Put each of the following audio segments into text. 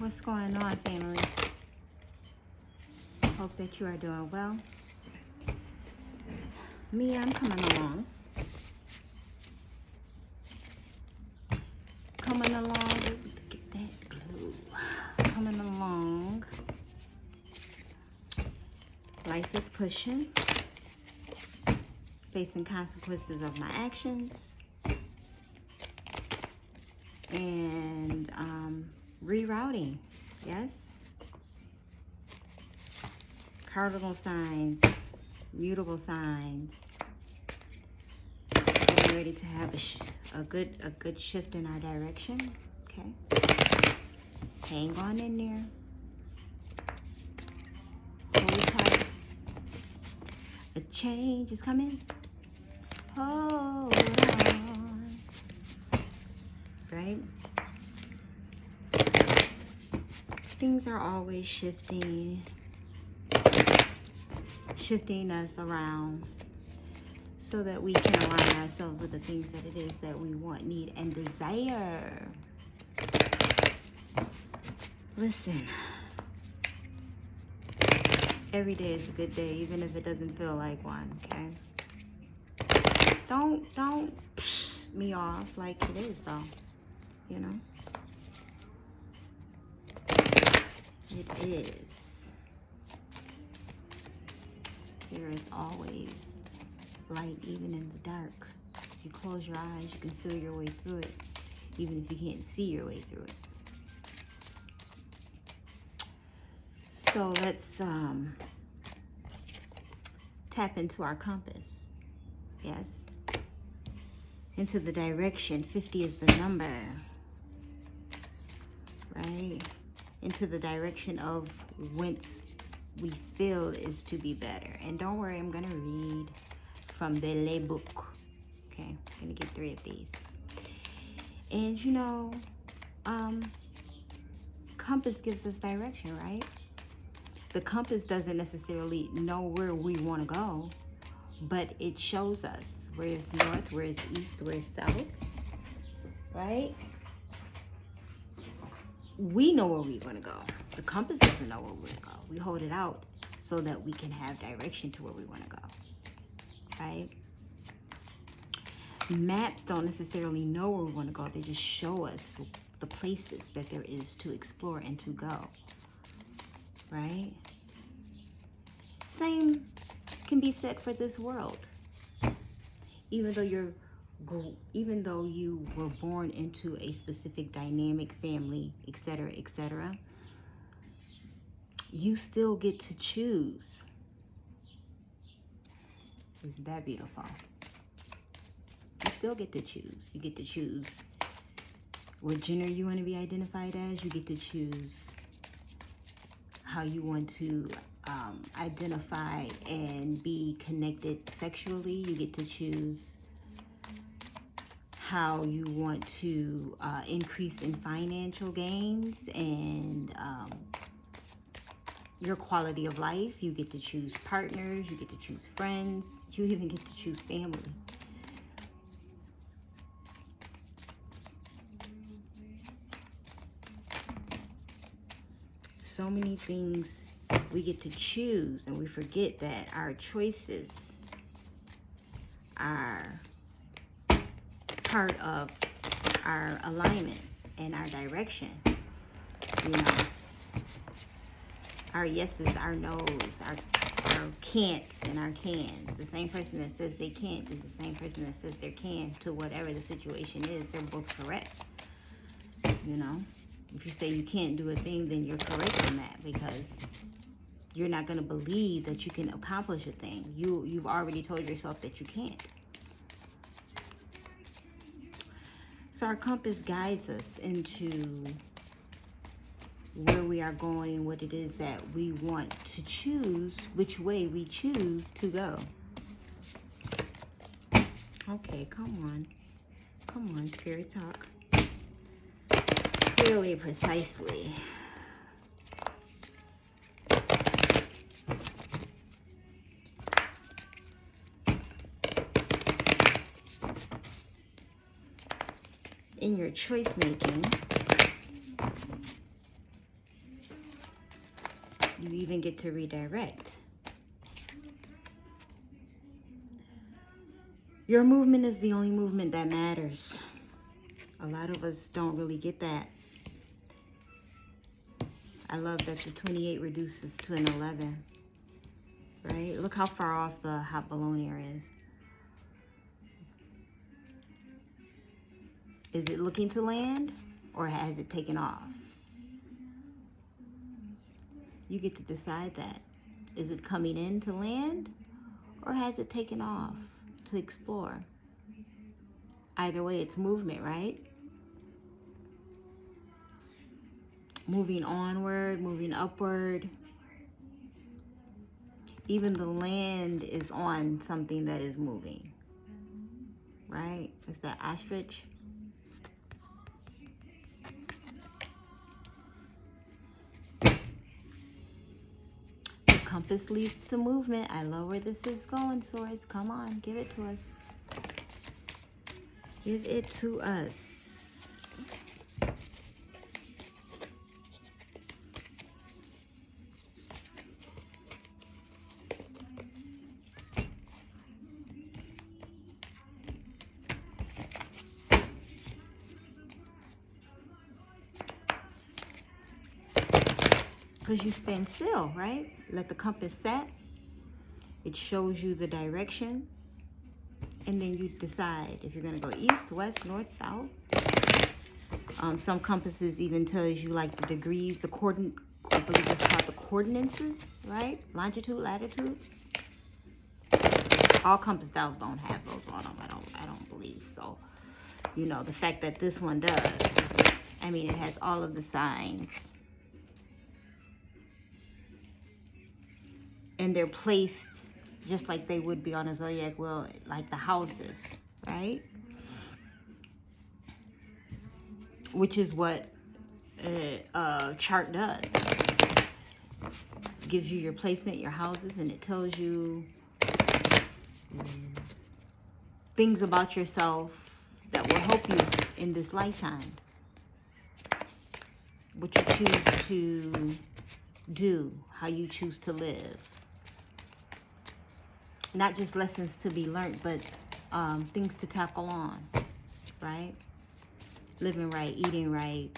What's going on, family? Hope that you are doing well. Me, I'm coming along. Coming along. Get that glue. Coming along. Life is pushing. Facing consequences of my actions. And rerouting. Yes. Cardinal signs. Mutable signs. Getting ready to have a good shift in our direction. Okay. Hang on in there. Hold tight. A change is coming. Hold on. Right? Things are always shifting us around so that we can align ourselves with the things that it is that we want, need, and desire. Listen, every day is a good day, even if it doesn't feel like one, okay? Don't psh me off like it is, though, you know? It is. There is always light, even in the dark. If you close your eyes, you can feel your way through it, even if you can't see your way through it. So let's tap into our compass. Yes. Into the direction. 50 is the number. Right? Into the direction of whence we feel is to be better. And don't worry, I'm going to read from the Le Book. Okay, I'm going to get 3 of these. And you know, compass gives us direction, right? The compass doesn't necessarily know where we want to go, but it shows us where it's north, where it's east, where it's south, right? We know where we want to go. The compass doesn't know where we want to go. We hold it out so that we can have direction to where we want to go, right? Maps don't necessarily know where we want to go. They just show us the places that there is to explore and to go, right? Same can be said for this world. Even though you were born into a specific dynamic family, etc., you still get to choose. Isn't that beautiful? You still get to choose. You get to choose what gender you want to be identified as. You get to choose how you want to identify and be connected sexually. You get to choose how you want to increase in financial gains and your quality of life. You get to choose partners. You get to choose friends. You even get to choose family. So many things we get to choose, and we forget that our choices are part of our alignment and our direction. You know, our yeses, our nos, our can'ts and our cans. The same person that says they can't is the same person that says they can to whatever the situation is. They're both correct. You know, if you say you can't do a thing, then you're correct in that, because you're not going to believe that you can accomplish a thing. You've already told yourself that you can't. So our compass guides us into where we are going, what it is that we want to choose, which way we choose to go. Okay, come on. Come on, Spirit Talk. Clearly, precisely. In your choice making, You even get to redirect. Your movement is the only movement that matters. A lot of us don't really get that. I love that the 28 reduces to an 11. Right? Look how far off the hot balloon air is. Is it looking to land or has it taken off? You get to decide that. Is it coming in to land or has it taken off to explore? Either way, it's movement, right? Moving onward, moving upward. Even the land is on something that is moving, right? It's that ostrich. The compass leads to movement. I love where this is going, Source. Come on, give it to us. Give it to us. Because you stand still, right? Let the compass set. It shows you the direction. And then you decide if you're going to go east, west, north, south. Some compasses even tells you like the degrees, the coordinate, I believe it's called the coordinates, right? Longitude, latitude. All compass dials don't have those on them. I don't believe so. You know, the fact that this one does. I mean, it has all of the signs. And they're placed just like they would be on a zodiac wheel, like the houses, right? Which is what a chart does. Gives you your placement, your houses, and it tells you things about yourself that will help you in this lifetime. What you choose to do, how you choose to live. Not just lessons to be learned, but things to tackle on, right? Living right, eating right,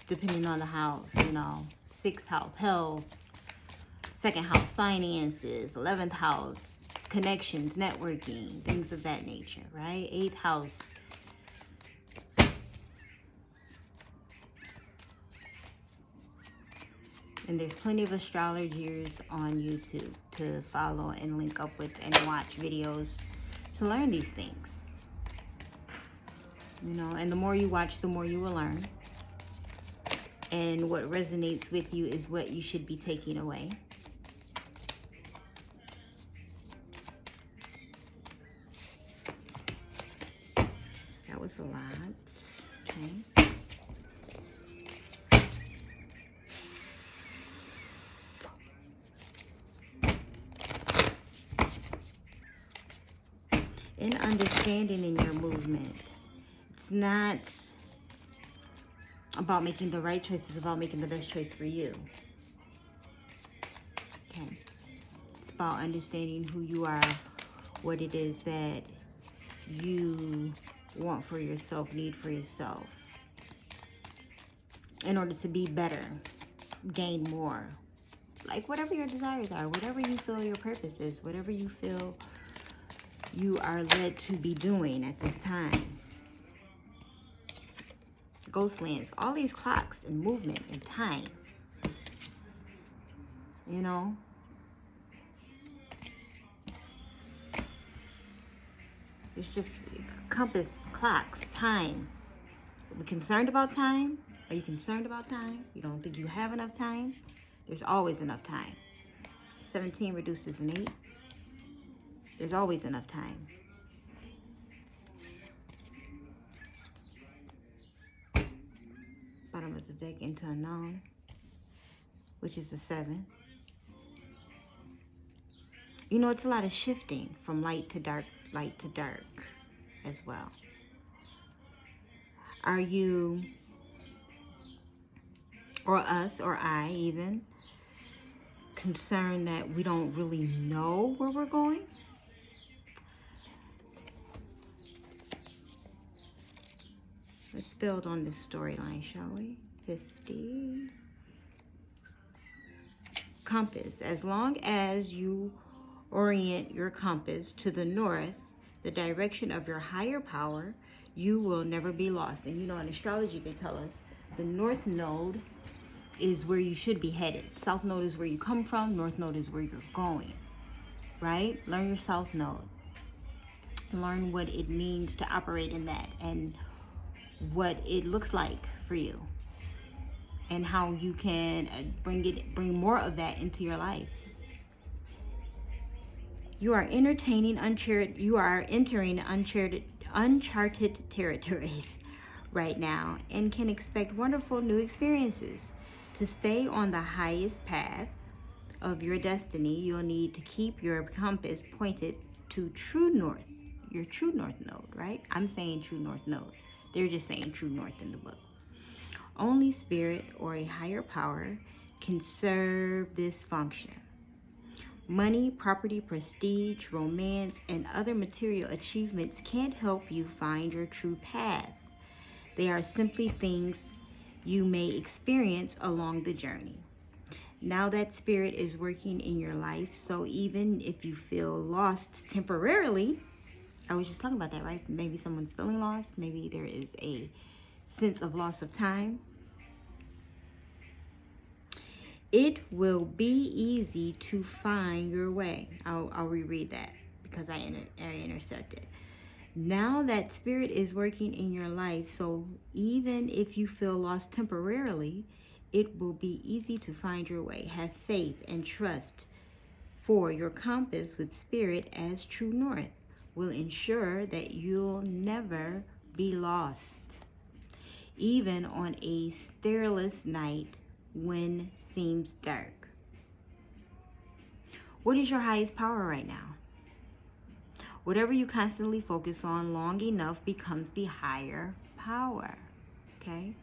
depending on the house, you know. 6th house, health. 2nd house, finances. 11th house, connections, networking, things of that nature, right? 8th house. And there's plenty of astrologers on YouTube to follow and link up with and watch videos to learn these things. You know, and the more you watch, the more you will learn. And what resonates with you is what you should be taking away. That was a lot. Okay. In understanding in your movement, it's not about making the right choice, it's about making the best choice for you. Okay. It's about understanding who you are, what it is that you want for yourself, need for yourself. In order to be better, gain more. Like whatever your desires are, whatever you feel your purpose is, whatever you feel you are led to be doing at this time. Ghost lands, all these clocks and movement and time. You know? It's just compass, clocks, time. Are we concerned about time? Are you concerned about time? You don't think you have enough time? There's always enough time. 17 reduces an 8. There's always enough time. Bottom of the deck into unknown, which is the 7. You know, it's a lot of shifting from light to dark as well. Are you, or us, or I even, concerned that we don't really know where we're going. Let's build on this storyline, shall we? 50. Compass. As long as you orient your compass to the north, the direction of your higher power, you will never be lost. And you know, in astrology, they tell us the north node is where you should be headed. South node is where you come from. North node is where you're going, right? Learn your south node. Learn what it means to operate in that and what it looks like for you and how you can bring more of that into your life. You are entering uncharted territories right now and can expect wonderful new experiences. To stay on the highest path of your destiny, you'll need to keep your compass pointed to true north, your true north node, right? I'm saying true north node. They're just saying true north in the book. Only spirit or a higher power can serve this function. Money, property, prestige, romance, and other material achievements can't help you find your true path. They are simply things you may experience along the journey. Now that spirit is working in your life, so even if you feel lost temporarily, I was just talking about that, right? Maybe someone's feeling lost. Maybe there is a sense of loss of time. It will be easy to find your way. I'll reread that because I intersected. Now that spirit is working in your life, so even if you feel lost temporarily, it will be easy to find your way. Have faith and trust, for your compass with spirit as true north will ensure that you'll never be lost, even on a starless night when seems dark. What is your highest power right now? Whatever you constantly focus on long enough becomes the higher power, okay?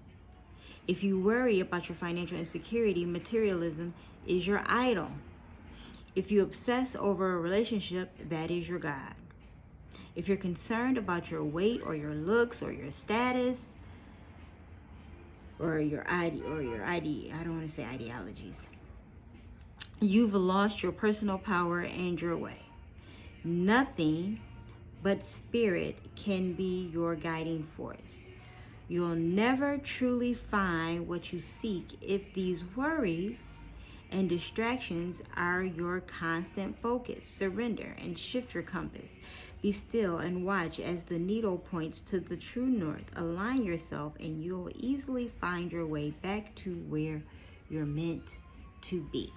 If you worry about your financial insecurity, materialism is your idol. If you obsess over a relationship, that is your God. If you're concerned about your weight or your looks or your status or your I don't want to say ideologies, you've lost your personal power and your way. Nothing but spirit can be your guiding force. You'll never truly find what you seek if these worries and distractions are your constant focus. Surrender and shift your compass. Be still and watch as the needle points to the true north. Align yourself and you'll easily find your way back to where you're meant to be.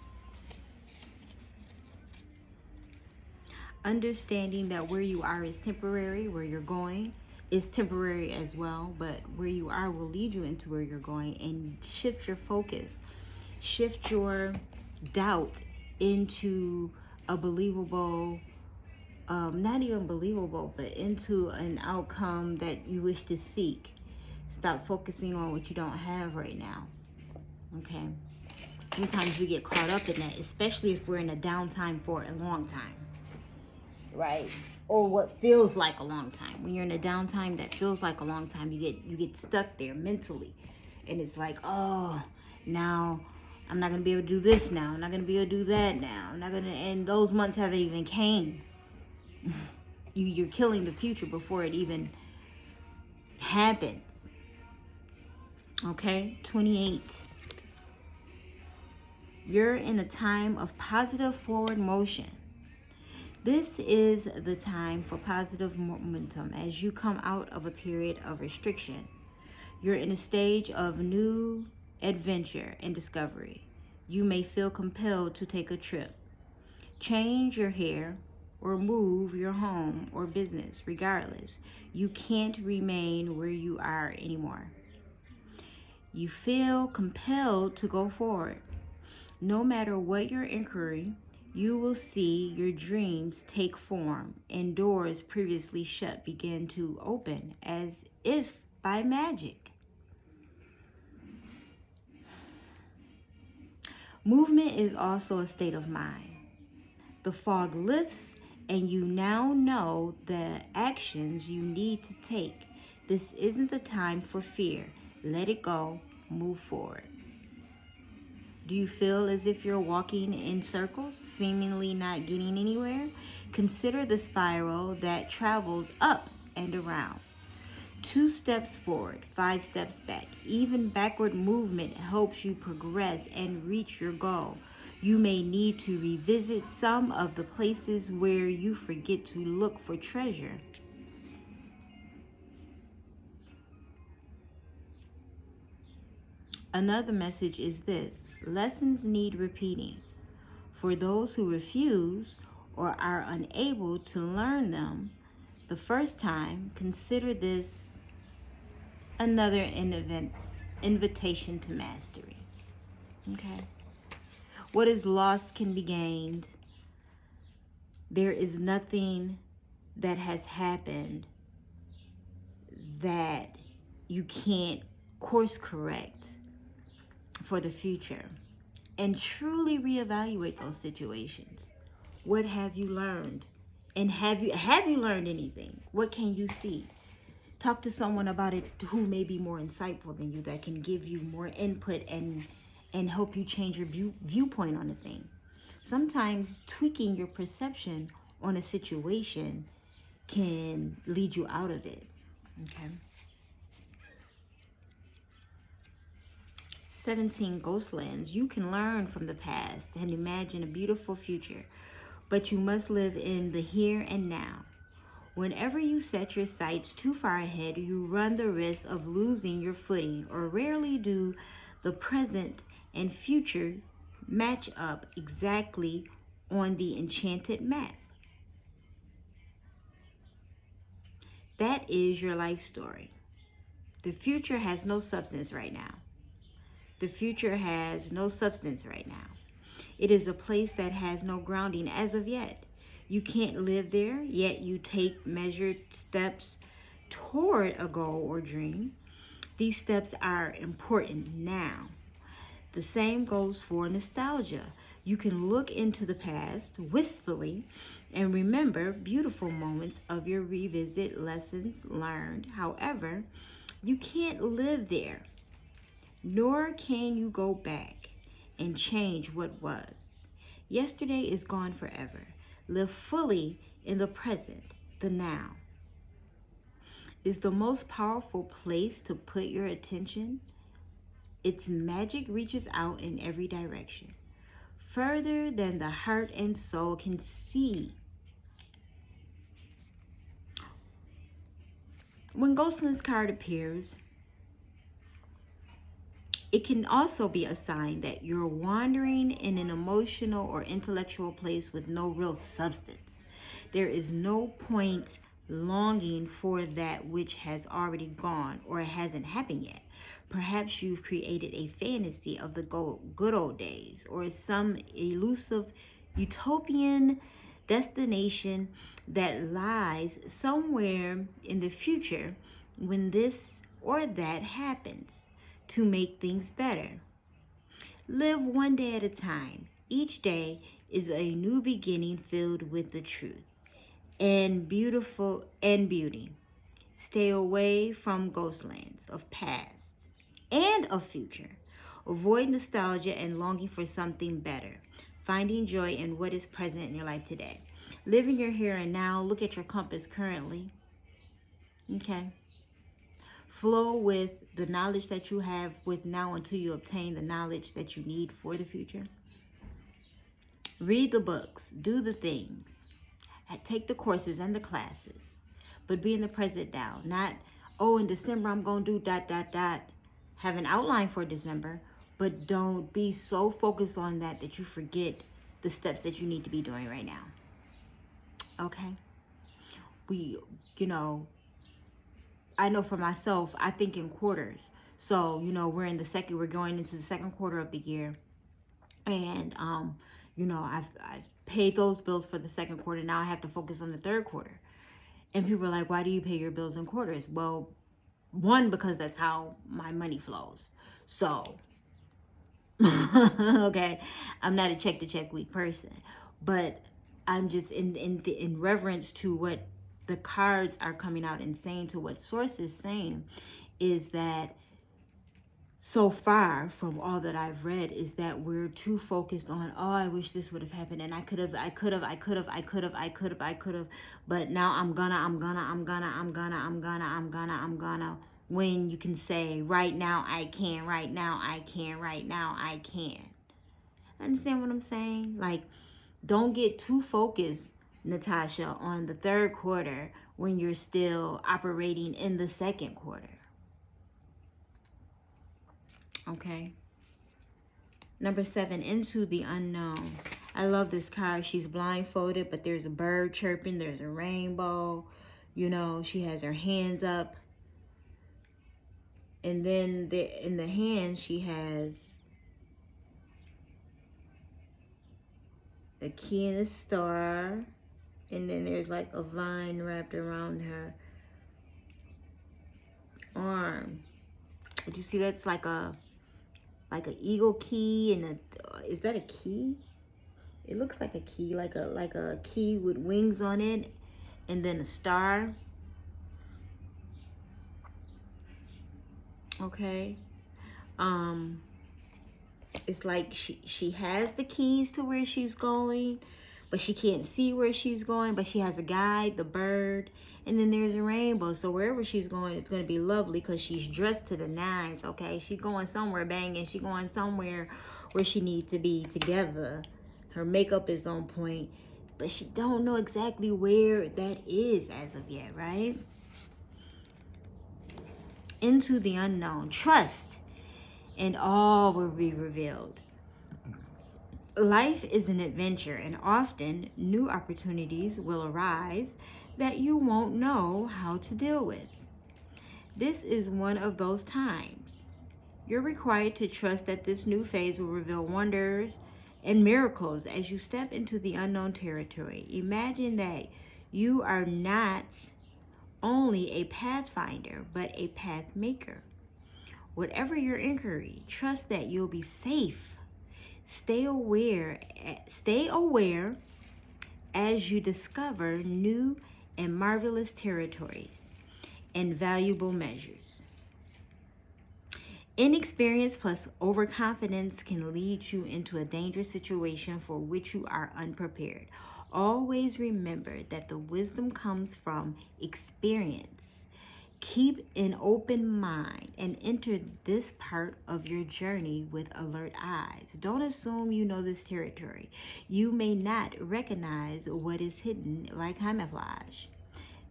Understanding that where you are is temporary, where you're going is temporary as well, but where you are will lead you into where you're going. And shift your focus. Shift your doubt into a believable, not even believable, but into an outcome that you wish to seek. Stop focusing on what you don't have right now, okay? Sometimes we get caught up in that, especially if we're in a downtime for a long time, right? Or what feels like a long time. When you're in a downtime that feels like a long time, you get stuck there mentally. And it's like, oh, now I'm not going to be able to do this now. I'm not going to be able to do that now. And those months haven't even came. You're killing the future before it even happens. Okay, 28. You're in a time of positive forward motion. This is the time for positive momentum as you come out of a period of restriction. You're in a stage of new adventure and discovery. You may feel compelled to take a trip, change your hair, or move your home or business. Regardless, you can't remain where you are anymore. You feel compelled to go forward. No matter what your inquiry, you will see your dreams take form and doors previously shut begin to open as if by magic. Movement is also a state of mind. The fog lifts and you now know the actions you need to take. This isn't the time for fear. Let it go. Move forward. Do you feel as if you're walking in circles, seemingly not getting anywhere? Consider the spiral that travels up and around. 2 steps forward, 5 steps back. Even backward movement helps you progress and reach your goal. You may need to revisit some of the places where you forget to look for treasure. Another message is this: lessons need repeating. For those who refuse or are unable to learn them the first time, consider this another invitation to mastery. Okay? What is lost can be gained. There is nothing that has happened that you can't course correct for the future. And truly reevaluate those situations. What have you learned? And have you learned anything? What can you see? Talk to someone about it who may be more insightful than you, that can give you more input and help you change your viewpoint on a thing. Sometimes tweaking your perception on a situation can lead you out of it. Okay. 17 Ghostlands. You can learn from the past and imagine a beautiful future, but you must live in the here and now. Whenever you set your sights too far ahead, you run the risk of losing your footing, or rarely do the present and future match up exactly on the enchanted map. That is your life story. The future has no substance right now. The future has no substance right now. It is a place that has no grounding as of yet. You can't live there, yet you take measured steps toward a goal or dream. These steps are important now. The same goes for nostalgia. You can look into the past wistfully and remember beautiful moments of your revisit lessons learned. However, you can't live there, nor can you go back and change what was. Yesterday is gone forever. Live fully in the present. The now is the most powerful place to put your attention. Its magic reaches out in every direction, further than the heart and soul can see. When Ghostland's card appears, it can also be a sign that you're wandering in an emotional or intellectual place with no real substance. There is no point longing for that which has already gone or hasn't happened yet. Perhaps you've created a fantasy of the good old days, or some elusive utopian destination that lies somewhere in the future when this or that happens to make things better. Live one day at a time. Each day is a new beginning filled with the truth and beautiful and beauty. Stay away from ghostlands of past and of future. Avoid nostalgia and longing for something better. Finding joy in what is present in your life today. Live in your here and now. Look at your compass currently. Okay. Flow with the knowledge that you have with now until you obtain the knowledge that you need for the future. Read the books. Do the things. Take the courses and the classes. But be in the present now. Not, oh, in December I'm going to do ... Have an outline for December, but don't be so focused on that you forget the steps that you need to be doing right now. Okay? I know for myself, I think in quarters. So, we're going into the second quarter of the year. And, I've paid those bills for the second quarter. Now I have to focus on the third quarter. And people are like, why do you pay your bills in quarters? Well, one, because that's how my money flows. So, Okay, I'm not a check week person, but I'm just in reverence to what the cards are coming out and saying, to what source is saying, is that so far from all that I've read is that we're too focused on, oh, I wish this would have happened, and I could have, but now I'm gonna, when you can say, right now I can, right now I can, right now I can. Understand what I'm saying? Like, don't get too focused, Natasha, on the third quarter when you're still operating in the second quarter. Okay. Number 7, into the unknown. I love this card. She's blindfolded, but there's a bird chirping. There's a rainbow. You know, she has her hands up. And then in the hand, she has a key and a star. And then there's like a vine wrapped around her arm. Did you see that's like an eagle key, and is that a key? It looks like a key, like a key with wings on it, and then a star. Okay. It's like she has the keys to where she's going, but she can't see where she's going, but she has a guide, the bird, and then there's a rainbow. So wherever she's going, it's going to be lovely because she's dressed to the nines. Okay, she's going somewhere banging. She's going somewhere where she needs to be together. Her makeup is on point, but she don't know exactly where that is as of yet, right? Into the unknown. Trust, and all will be revealed. Life is an adventure, and often new opportunities will arise that you won't know how to deal with. This is one of those times. You're required to trust that this new phase will reveal wonders and miracles as you step into the unknown territory. Imagine that you are not only a pathfinder, but a path maker. Whatever your inquiry, trust that you'll be safe. Stay aware as you discover new and marvelous territories and valuable measures. Inexperience plus overconfidence can lead you into a dangerous situation for which you are unprepared. Always remember that the wisdom comes from experience. Keep an open mind and enter this part of your journey with alert eyes. Don't assume you know this territory. You may not recognize what is hidden like camouflage.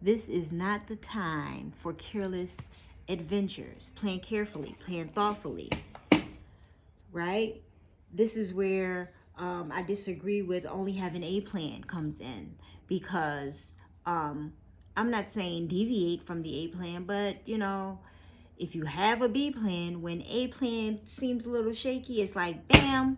This is not the time for careless adventures. Plan carefully, plan thoughtfully, right? This is where I disagree with only having a plan comes in, because I'm not saying deviate from the A plan, but you know, if you have a B plan, when A plan seems a little shaky, it's like, bam,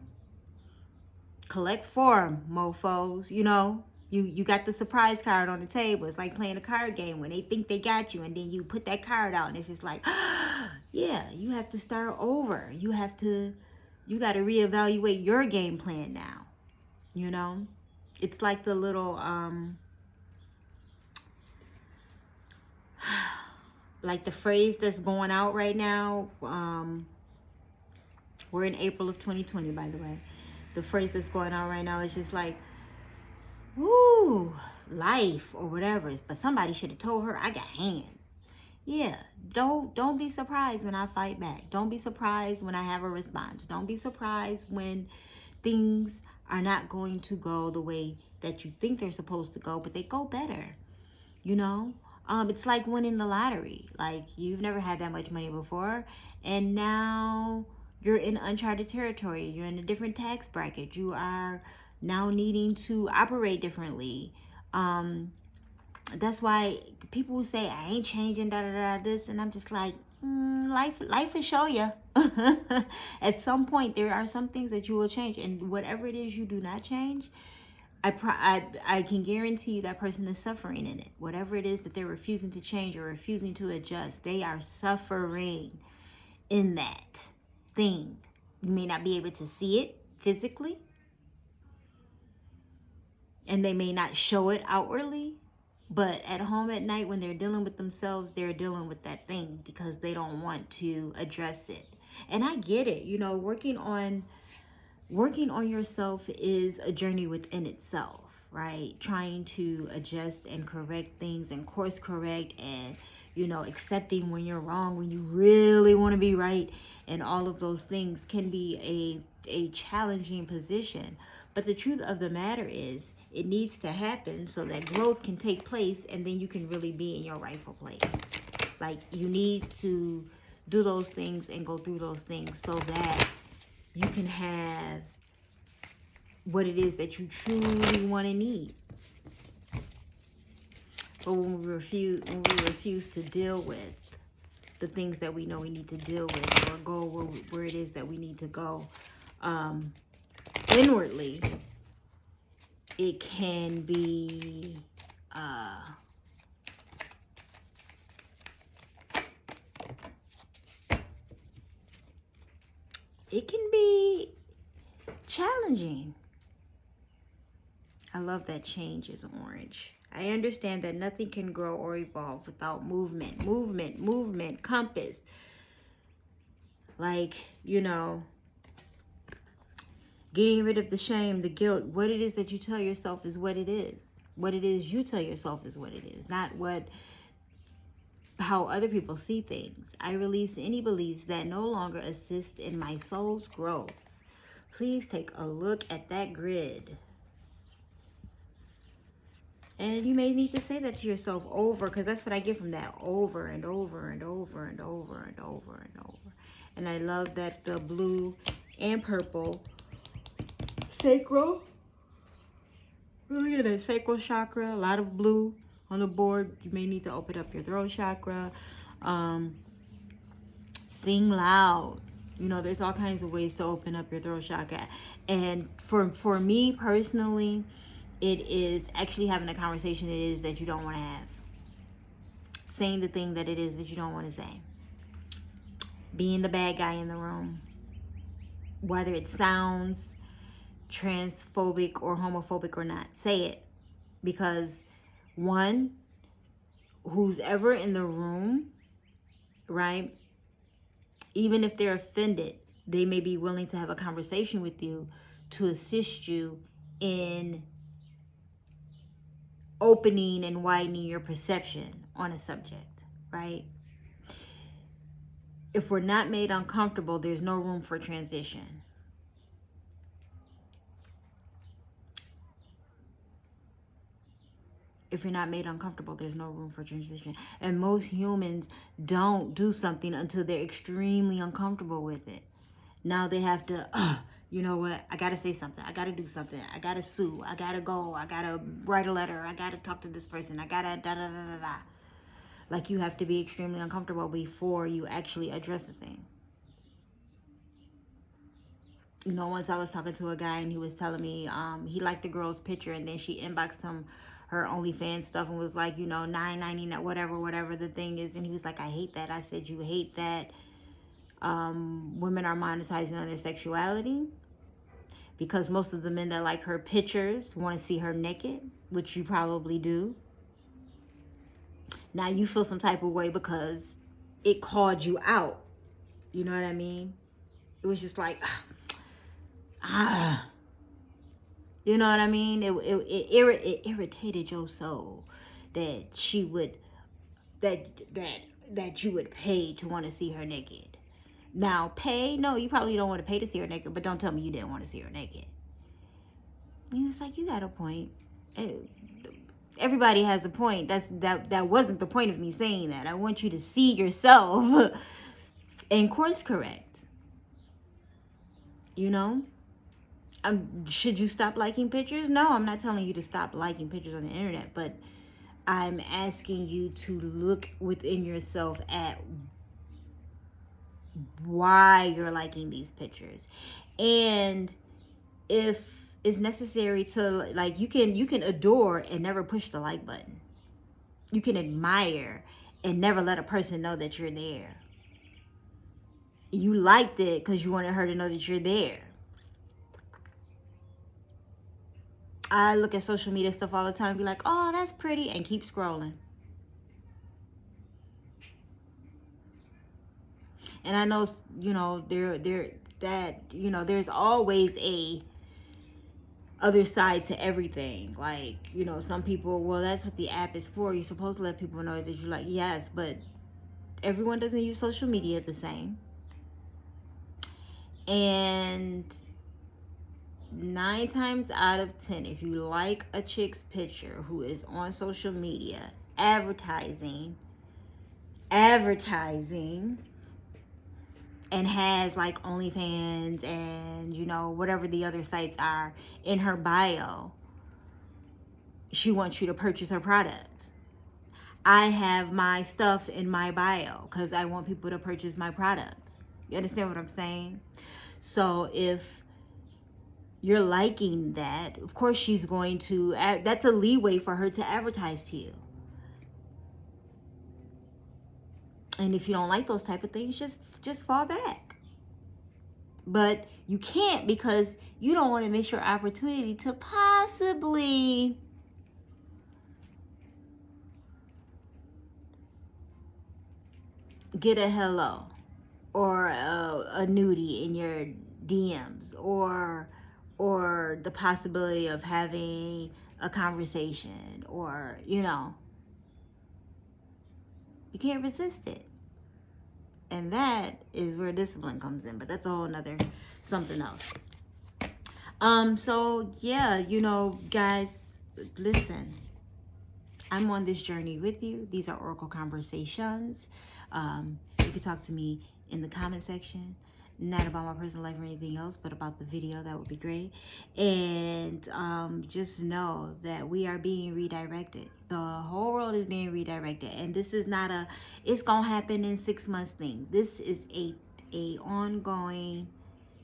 collect 4, mofos. You know, you got the surprise card on the table. It's like playing a card game when they think they got you, and then you put that card out, and it's just like, yeah, you have to start over. You got to reevaluate your game plan now. You know, it's like the little like the phrase that's going out right now. We're in April of 2020, by the way. The phrase that's going out right now is just like, woo, life or whatever. But somebody should have told her I got hands. Yeah, don't be surprised when I fight back. Don't be surprised when I have a response. Don't be surprised when things are not going to go the way that you think they're supposed to go, but they go better. You know, it's like winning the lottery. Like, you've never had that much money before, and now you're in uncharted territory. You're in a different tax bracket. You are now needing to operate differently. That's why people will say, I ain't changing, this, and I'm just like, life will show you. At some point, there are some things that you will change, and whatever it is you do not change, I can guarantee you that person is suffering in it. Whatever it is that they're refusing to change or refusing to adjust, they are suffering in that thing, You may not be able to see it physically, and they may not show it outwardly, but at home at night when they're dealing with themselves, they're dealing with that thing because they don't want to address it. And I get it. You know, working on yourself is a journey within itself, right? Trying to adjust and correct things and course correct, and, you know, accepting when you're wrong, when you really want to be right, and all of those things can be a challenging position. But the truth of the matter is, it needs to happen so that growth can take place, and then you can really be in your rightful place. Like, you need to do those things and go through those things so that you can have what it is that you truly want and need. But when we refuse to deal with the things that we know we need to deal with, or go where it is that we need to go inwardly, it can be challenging. I love that change is orange. I understand that nothing can grow or evolve without movement. Movement, compass. Like, you know, getting rid of the shame, the guilt. What it is that you tell yourself is what it is. What it is you tell yourself is what it is, not how other people see things. I release any beliefs that no longer assist in my soul's growth. Please take a look at that grid. And you may need to say that to yourself over, because that's what I get from that, over and over and over and over and over and over. And I love that the blue and purple sacral. Look at that sacral chakra. A lot of blue on the board. You may need to open up your throat chakra. Sing loud. You know, there's all kinds of ways to open up your throat chakra. And for me personally, it is actually having a conversation it is that you don't want to have. Saying the thing that it is that you don't want to say. Being the bad guy in the room. Whether it sounds transphobic or homophobic or not. Say it. Because one, who's ever in the room, right? Even if they're offended, they may be willing to have a conversation with you to assist you in opening and widening your perception on a subject, right? If we're not made uncomfortable, there's no room for transition. If you're not made uncomfortable, there's no room for transition. And most humans don't do something until they're extremely uncomfortable with it. Now they have to, you know what? I got to say something. I got to do something. I got to sue. I got to go. I got to write a letter. I got to talk to this person. I got to da-da-da-da-da. Like, you have to be extremely uncomfortable before you actually address the thing. You know, once I was talking to a guy and he was telling me he liked the girl's picture, and then she inboxed him her OnlyFans stuff and was like, you know, $9.99, whatever the thing is. And he was like, I hate that. I said, you hate that women are monetizing on their sexuality? Because most of the men that like her pictures want to see her naked, which you probably do. Now you feel some type of way because it called you out. You know what I mean? It was just like, you know what I mean? It irritated your soul that she would, that you would pay to want to see her naked. Now, pay? No, you probably don't want to pay to see her naked, but don't tell me you didn't want to see her naked. He was like, you got a point. Everybody has a point. That wasn't the point of me saying that. I want you to see yourself and course correct. You know? Should you stop liking pictures? No, I'm not telling you to stop liking pictures on the internet, but I'm asking you to look within yourself at why you're liking these pictures. And if it's necessary to, like, you can adore and never push the like button. You can admire and never let a person know that you're there. you liked it because you wanted her to know that you're there. I look at social media stuff all the time and be like, oh, that's pretty, and keep scrolling. And I know, you know, there's always a other side to everything. Like, you know, some people, well, that's what the app is for. You're supposed to let people know that you like, yes, but everyone doesn't use social media the same. And 9 times out of 10, if you like a chick's picture who is on social media advertising, and has like OnlyFans and, you know, whatever the other sites are in her bio, she wants you to purchase her product. I have my stuff in my bio because I want people to purchase my product. You understand what I'm saying? So if you're liking that, of course she's going to, that's a leeway for her to advertise to you. And if you don't like those type of things, just fall back. But you can't, because you don't want to miss your opportunity to possibly get a hello or a nudie in your DMs, or the possibility of having a conversation, or, you know, you can't resist it. And that is where discipline comes in, but that's a whole nother something else. So yeah, you know, guys, listen, I'm on this journey with you. These are Oracle Conversations. You can talk to me in the comment section, not about my personal life or anything else, but about the video. That would be great. And just know that we are being redirected. The whole world is being redirected, and this is not a it's gonna happen in 6 months thing. This is a ongoing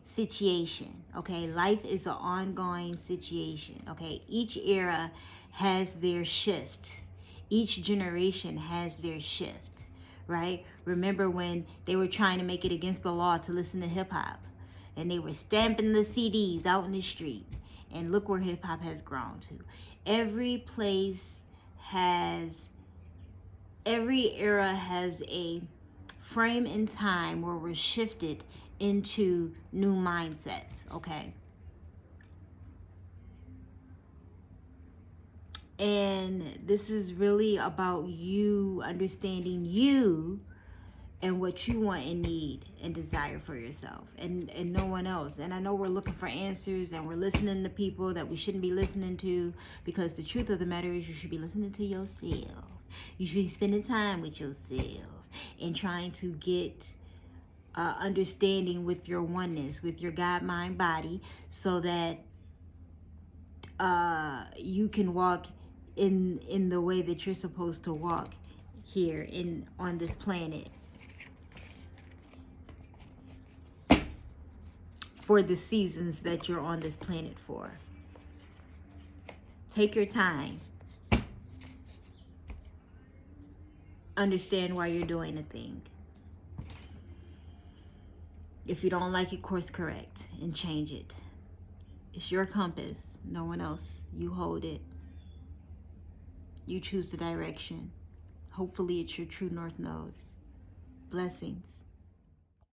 situation. Okay, life is an ongoing situation. Okay, each era has their shift. Each generation has their shift, right? Remember when they were trying to make it against the law to listen to hip hop, and they were stamping the CDs out in the street, and look where hip hop has grown to. Every era has a frame in time where we're shifted into new mindsets, okay? And this is really about you understanding you and what you want and need and desire for yourself, and no one else. And I know we're looking for answers, and we're listening to people that we shouldn't be listening to, because the truth of the matter is you should be listening to yourself. You should be spending time with yourself and trying to get understanding with your oneness, with your God, mind, body, so that you can walk in the way that you're supposed to walk here on this planet, for the seasons that you're on this planet for. Take your time. Understand why you're doing a thing. If you don't like it, course correct and change it. It's your compass, no one else. You hold it. You choose the direction. Hopefully it's your true north node. Blessings.